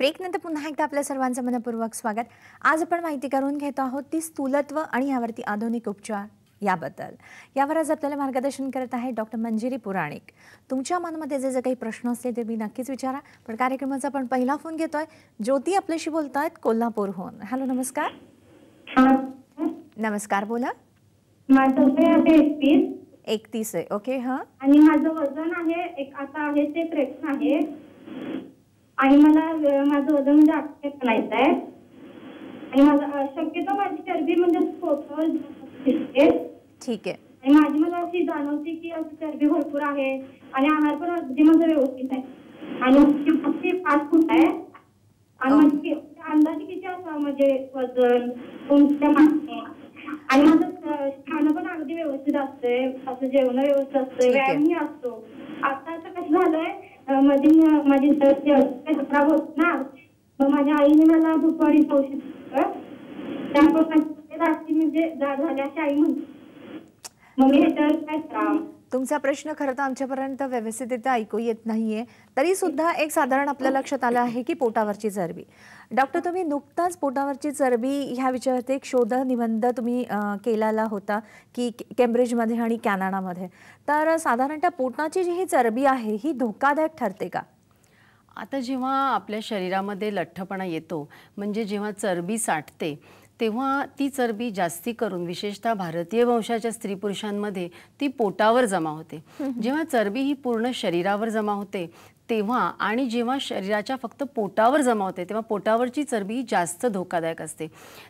ब्रेकनंतर पुन्हा एकदा आपल्या सर्वांचं मनपूर्वक स्वागत। आज आपण माहिती करून घेत आहोत ती स्थूलत्व आणि यावरती आधुनिक उपचार याबद्दल। यावर आज आपल्याला मार्गदर्शन करत आहे डॉक्टर मंजिरी पुराणिक। तुमच्या मनामध्ये जे काही प्रश्न असतील ते मी नक्कीच विचारा। पण कार्यक्रमाचा आपण पहिला फोन घेतोय। ज्योती आपल्याशी बोलतायत कोल्हापूरहून। हॅलो, नमस्कार। नमस्कार, बोला। माझं वय आहे 31 आहे। ओके, हां। आणि माझं वजन आहे आता आहे ते 53 आहे आणि मला माझं वजन म्हणजे 88 करायचं आहे आणि माझं शक्यतो माझी चरबी म्हणजे पोटावर दिसते। ठीक आहे। आणि माझी मला अशी जाणवते की चरबी भरपूर आहे आणि आहार पण अगदी माझा व्यवस्थित आहे आणि मी 5 फूट आहे आणि माझी अंदाजे किती असावं म्हणजे वजन तुमच्या मागणी आणि माझं खाणं पण अगदी व्यवस्थित असतंय, असं जेवण व्यवस्थित असतंय, व्यायामही असतो। आता असं कसं झालंय माझी खराब होत ना, मग माझ्या आईने मला दुपारी औषध त्यामुळे रात्री म्हणजे जाड झाली अशी आई म्हणते। मग मी ह्याच्यावर काय करावं? तुमचा प्रश्न खरं तर आमच्यापर्यंत व्यवस्थितरित्या ऐकू येत नाहीये, तरी सुद्धा एक साधारण आपल्या लक्षात आलं आहे की पोटावरची चरबी। डॉक्टर, तुम्ही नुकताच पोटावरची चरबी ह्या विषयावरती एक शोध निबंध तुम्ही केलेला होता की केम्ब्रिजमध्ये आणि कॅनडामध्ये। तर साधारणतः पोटाची जी ही चरबी आहे ही धोकादायक ठरते का? आता जेव्हा आपल्या शरीरामध्ये लठ्ठपणा येतो, म्हणजे जेव्हा चरबी साठते, तेव्हा ती चरबी जास्ती करून विशेषतः भारतीय वंशाच्या स्त्री पुरुषांमध्ये ती पोटावर जमा होते। जेव्हा चरबी ही पूर्ण शरीरावर जमा होते तेव्हा आणि जेव्हा शरीराच्या फक्त पोटावर जमा होते तेव्हा पोटावरची चरबी जास्त धोकादायक असते।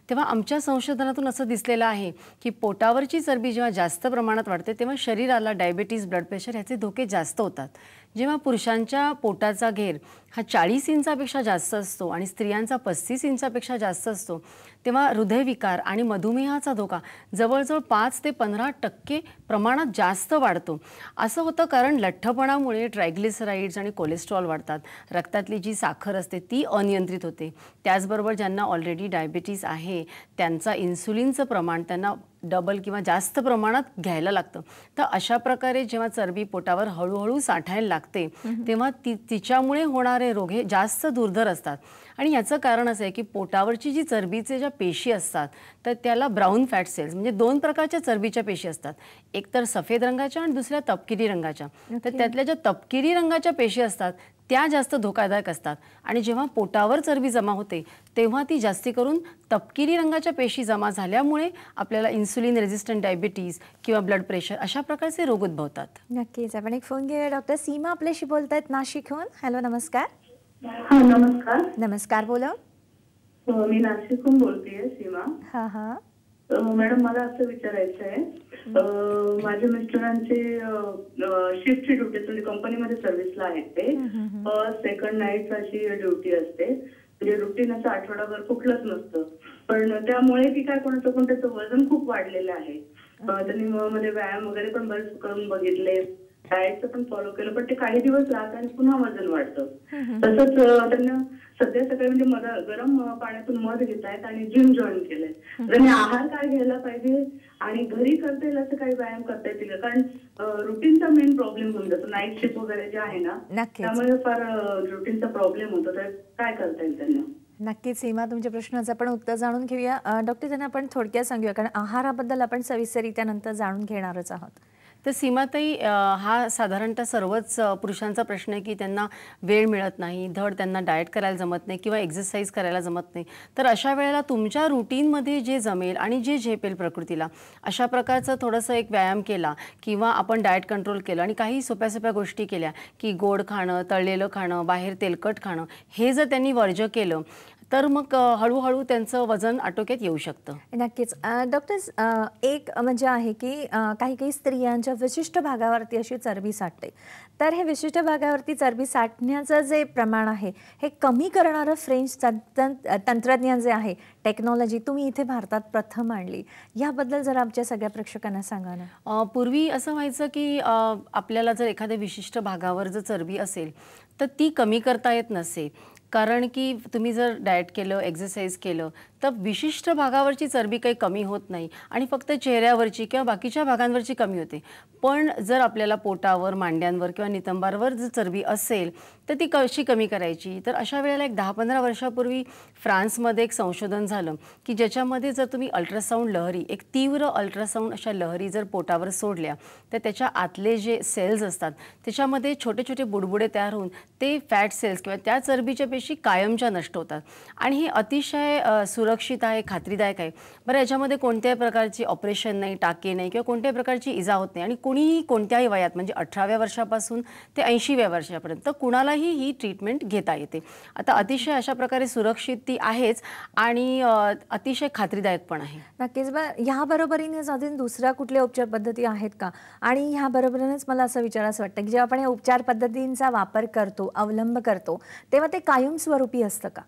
तेव्हा आमच्या संशोधनातून असं दिसलेलं आहे की पोटावरची चरबी जेव्हा जास्त प्रमाणात वाढते तेव्हा शरीराला डायबिटीज, ब्लड प्रेशर ह्याचे धोके जास्त होतात। जेव्हा पुरुषांच्या पोटाचा घेर हा 40 इंचापेक्षा जास्त असतो आणि स्त्रियांचा 35 इंचापेक्षा जास्त असतो तेव्हा हृदयविकार आणि मधुमेहाचा धोका जवळजवळ 5 ते 15% प्रमाणात जास्त वाढतो। असं होतं कारण लठ्ठपणामुळे ट्रायग्लिसराइड्स आणि कोलेस्ट्रॉल वाढतात, रक्तातली जी साखर असते ती अनियंत्रित होते। त्याचबरोबर ज्यांना ऑलरेडी डायबिटीज आहे त्यांचा इन्सुलिनचं प्रमाण त्यांना डबल किंवा जास्त प्रमाणात घ्यायला लागतं। तर अशा प्रकारे जेव्हा चरबी पोटावर हळूहळू साठायला लागते तेव्हा तिच्यामुळे होणारे रोग हे जास्त दुर्धर असतात। आणि याचं कारण असं आहे की पोटावरची जी चरबीचे ज्या पेशी असतात तर त्याला ब्राऊन फॅट सेल्स म्हणजे 2 प्रकारच्या चरबीच्या पेशी असतात, एक तर सफेद रंगाच्या आणि दुसऱ्या तपकिरी रंगाच्या। तर त्यातल्या ज्या तपकिरी रंगाच्या पेशी असतात त्या जास्त धोकादायक असतात आणि जेव्हा पोटावर चरबी जमा होते तेव्हा ती जास्ती करून तपकिरी रंगाच्या पेशी जमा झाल्यामुळे आपल्याला इन्सुलिन रेझिस्टंट डायबिटीज किंवा ब्लड प्रेशर अशा प्रकारचे रोग उद्भवतात। नक्कीच। आपण एक फोन घेऊया। डॉक्टर सीमा आपल्याशी बोलतायत नाशिकहून। हॅलो, नमस्कार। हां, नमस्कार। नमस्कार, बोला। मी नाशिकहून बोलतेय, सीमा। हां हां। मॅडम, मला असं विचारायचं आहे, माझ्या मिस्टरांचे शिफ्टची ड्युटी म्हणजे कंपनीमध्ये सर्व्हिसला आहेत ते, फर्स्ट सेकंड नाईट अशी ड्युटी असते, म्हणजे रुटीन असं आठवडाभर कुठलंच नसतं। पण त्यामुळे की काय कोणाचं पण त्याचं वजन खूप वाढलेलं आहे। त्यांनी मध्ये व्यायाम वगैरे पण बरेच करून बघितले, डाएटचं पण फॉलो केलं, पण ते काही दिवस राहतं आणि पुन्हा वजन वाढतं। तसंच त्यांना सध्या सकाळी म्हणजे गरम पाण्यातून मध घेत आहेत आणि जिम जॉईन केलंय। त्यांनी आहार काय घ्यायला पाहिजे आणि घरी करता येईल असं काही व्यायाम करता येतील का? कारण रुटीनचा मेन प्रॉब्लेम होऊन जातो, नाईट शिफ्ट वगैरे जे आहे ना त्यामुळे फार रुटीनचा प्रॉब्लेम होतो। तर काय करता येईल त्यांना? नक्कीच सीमा, तुमच्या प्रश्नाचं आपण उत्तर जाणून घेऊया। डॉक्टर, त्यांना आपण थोडक्यात सांगूया कारण आहाराबद्दल आपण सविस्तररित्या नंतर जाणून घेणारच आहोत। तर सीमाताई, हा साधारणतः सर्वच पुरुषांचा प्रश्न आहे की त्यांना वेळ मिळत नाही, धड त्यांना डाएट करायला जमत नाही किंवा एक्सरसाइज करायला जमत नाही। तर अशा वेळेला तुमच्या रुटीनमध्ये जे जमेल आणि जे झेपेल प्रकृतीला अशा प्रकारचं थोडंसं एक व्यायाम केला किंवा आपण डाएट कंट्रोल केलं आणि काही सोप्या सोप्या गोष्टी केल्या की गोड खाणं, तळलेलं खाणं, बाहेर तेलकट खाणं, हे जर त्यांनी वर्ज्य केलं तर मग हळूहळू त्यांचं वजन आटोक्यात येऊ शकतं। नक्कीच। डॉक्टर, एक म्हणजे आहे की काही काही स्त्रियांच्या विशिष्ट भागावरती अशी चरबी साठते, तर हे विशिष्ट भागावरती चरबी साठण्याचं जे प्रमाण आहे हे कमी करणारं फ्रेंच तंत्रज्ञान जे आहे, टेक्नॉलॉजी तुम्ही इथे भारतात प्रथम आणली, याबद्दल जर आमच्या सगळ्या प्रेक्षकांना सांगा ना। पूर्वी असं व्हायचं की आपल्याला जर एखाद्या विशिष्ट भागावर जर चरबी असेल तर ती कमी करता येत नसे, कारण की तुम्ही जर डाएट केलं, एक्सरसाइज केलं तर विशिष्ट भागावरची चरबी काही कमी होत नाही आणि फक्त चेहऱ्यावरची किंवा बाकीच्या भागांवरची कमी होते. पण जर आपल्याला पोटावर, मांड्यांवर किंवा नितंबांवर जर चरबी असेल तर ती कशी कमी करायची? तर अशा वेळेला एक 10-15 वर्षापूर्वी फ्रान्समध्ये एक संशोधन झालं की ज्याच्यामध्ये जर तुम्ही अल्ट्रासाऊंड लहरी, एक तीव्र अल्ट्रासाऊंड अशा लहरी जर पोटावर सोडल्या तर त्याच्या आतले जे सेल्स असतात त्याच्यामध्ये छोटे छोटे बुडबुडे तयार होऊन ते फॅट सेल्स किंवा त्या चरबीच्या पेशी कायमच्या नष्ट होतात. आणि हे अतिशय सुरक्षित आहे, खात्रीदायक आहे. बरं, याच्यामध्ये कोणत्याही प्रकारची ऑपरेशन नाही, टाके नाही किंवा कोणत्याही प्रकारची इजा होत नाही आणि कोणीही कोणत्याही वयात म्हणजे 18व्या वर्षापासून ते 80व्या वर्षापर्यंत कुणालाही ही ट्रीटमेंट घेता येते. आता अतिशय अशा प्रकारे सुरक्षित ती आहेच आणि अतिशय खात्रीदायक पण आहे. नक्कीच. ह्या बरोबरीनेच अजून दुसऱ्या कुठल्या उपचार पद्धती आहेत का? आणि ह्या बरोबरीनेच मला असं विचारायचं वाटतं की जेव्हा आपण या उपचार पद्धतींचा वापर करतो, अवलंब करतो, तेव्हा ते कायमस्वरूपी असतं का?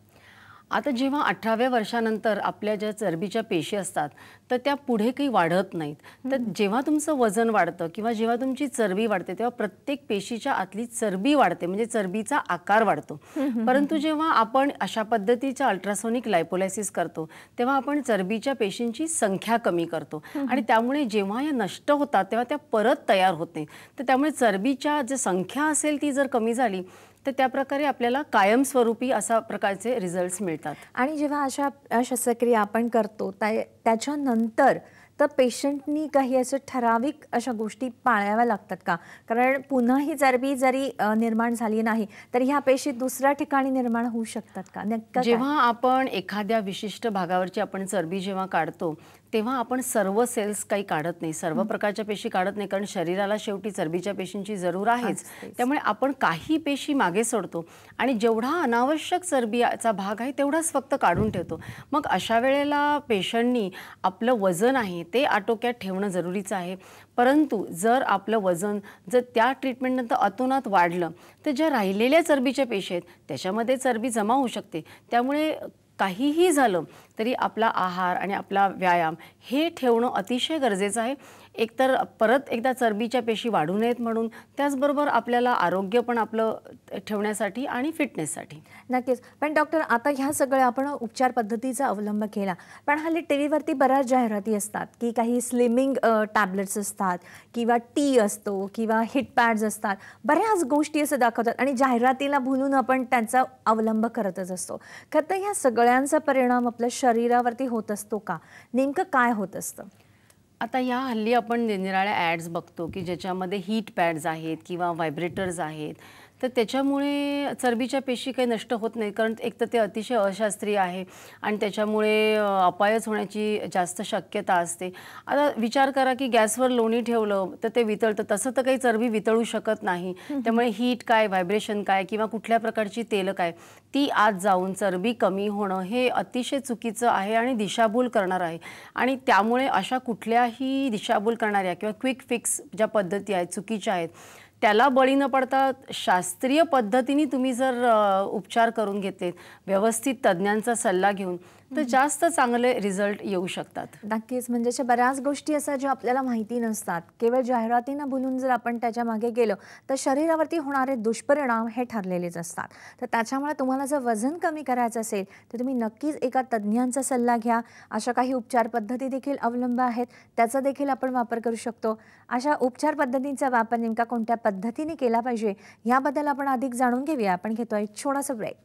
आता जेव्हा 18व्या वर्षानंतर आपल्या ज्या चरबीच्या पेशी असतात तर त्या पुढे काही वाढत नाहीत. तर जेव्हा तुमचं वजन वाढतं किंवा जेव्हा तुमची चरबी वाढते तेव्हा प्रत्येक पेशीच्या आतली चरबी वाढते, म्हणजे चरबीचा आकार वाढतो. परंतु जेव्हा आपण अशा पद्धतीचा अल्ट्रासोनिक लायपोलायसिस करतो तेव्हा आपण चरबीच्या पेशींची संख्या कमी करतो आणि त्यामुळे जेव्हा या नष्ट होतात तेव्हा त्या परत तयार होत नाही. तर त्यामुळे चरबीच्या जी संख्या असेल ती जर कमी झाली तर त्या प्रकारे आपल्याला कायमस्वरूपी अशा प्रकारचे रिझल्ट्स मिळतात. आणि जेव्हा अशा शस्त्रक्रिया आपण करतो त्याच्यानंतर तर पेशंटनी काही असं ठराविक अशा गोष्टी पाळाव्या लागतात का? कारण पुन्हा ही चरबी जरी निर्माण झाली नाही तर ह्या पेशी दुसऱ्या ठिकाणी निर्माण होऊ शकतात का? नक्की जेव्हा आपण एखाद्या विशिष्ट भागावरची आपण चरबी जेव्हा काढतो तेव्हा आपण सर्व सेल्स काही काढत नाही, सर्व प्रकारच्या पेशी काढत नाही, कारण शरीराला शेवटी चरबीच्या पेशींची जरूर आहेच. त्यामुळे आपण काही पेशी मागे सोडतो आणि जेवढा अनावश्यक चरबीचा भाग आहे तेवढाच फक्त काढून ठेवतो. मग अशा वेळेला पेशंटनी आपलं वजन आहे ते आटोक्यात ठेवणं जरुरीचं आहे. परंतु जर आपलं वजन जर त्या ट्रीटमेंटनंतर अतोनात वाढलं तर ज्या राहिलेल्या चरबीच्या पेशी आहेत त्याच्यामध्ये चरबी जमा होऊ शकते. त्यामुळे काहीही झालं तरी आपला आहार आणि आपला व्यायाम हे ठेवणं अतिशय गरजेचं आहे. एकतर परत एकदा चरबीच्या पेशी वाढू नयेत म्हणून, त्याचबरोबर आपल्याला आरोग्य पण आपलं ठेवण्यासाठी आणि फिटनेससाठी. नक्कीच. पण डॉक्टर, आता ह्या सगळ्या आपण उपचार पद्धतीचा अवलंब केला, पण हल्ली टीव्हीवरती बऱ्याच जाहिराती असतात की काही स्लिमिंग टॅबलेट्स असतात किंवा टी असतो किंवा हिट पॅड्स असतात, बऱ्याच गोष्टी असं दाखवतात आणि जाहिरातीला भुलून आपण त्यांचा अवलंब करतच असतो. खरं तर ह्या सगळ्यांचा परिणाम आपल्या शरीरावरती होत असतो का? नेमकं काय होत असतं? आता या हल्ली आपण निरनिराळ्या ॲड्स बघतो की ज्याच्यामध्ये हीट पॅड्स आहेत किंवा व्हायब्रेटर्स आहेत, तर त्याच्यामुळे चरबीच्या पेशी काही नष्ट होत नाही, कारण एक तर ते अतिशय अशास्त्रीय आहे आणि त्याच्यामुळे अपायच होण्याची जास्त शक्यता असते. आता विचार करा की गॅसवर लोणी ठेवलं तर ते वितळतं, तसं तर काही चरबी वितळू शकत नाही. त्यामुळे हीट काय, व्हायब्रेशन काय किंवा कुठल्या प्रकारची तेलं काय ती आत जाऊन चरबी कमी होणं हे अतिशय चुकीचं आहे आणि दिशाभूल करणार आहे. आणि त्यामुळे अशा कुठल्याही दिशाभूल करणाऱ्या किंवा क्विक फिक्स ज्या पद्धती आहेत चुकीच्या आहेत त्याला बळी न पडता शास्त्रीय पद्धतीने तुम्ही जर उपचार करून घेतलेत, व्यवस्थित तज्ज्ञांचा सल्ला घेऊन, तर जास्त चांगले रिझल्ट येऊ शकतात. नक्कीच. म्हणजे अशा बऱ्याच गोष्टी असतात ज्या आपल्याला माहिती नसतात. केवळ जाहिरातींना बोलून जर आपण त्याच्या मागे गेलो तर शरीरावरती होणारे दुष्परिणाम हे ठरलेलेच असतात. तर त्याच्यामुळे तुम्हाला जर वजन कमी करायचं असेल तर तुम्ही नक्कीच एका तज्ज्ञांचा सल्ला घ्या. अशा काही उपचार पद्धती देखील अवलंब आहेत, त्याचा देखील आपण वापर करू शकतो. अशा उपचार पद्धतींचा वापर नेमका कोणत्या पद्धतीने केला पाहिजे याबद्दल आपण अधिक जाणून घेऊया. आपण घेतोय छोटासा ब्रेक.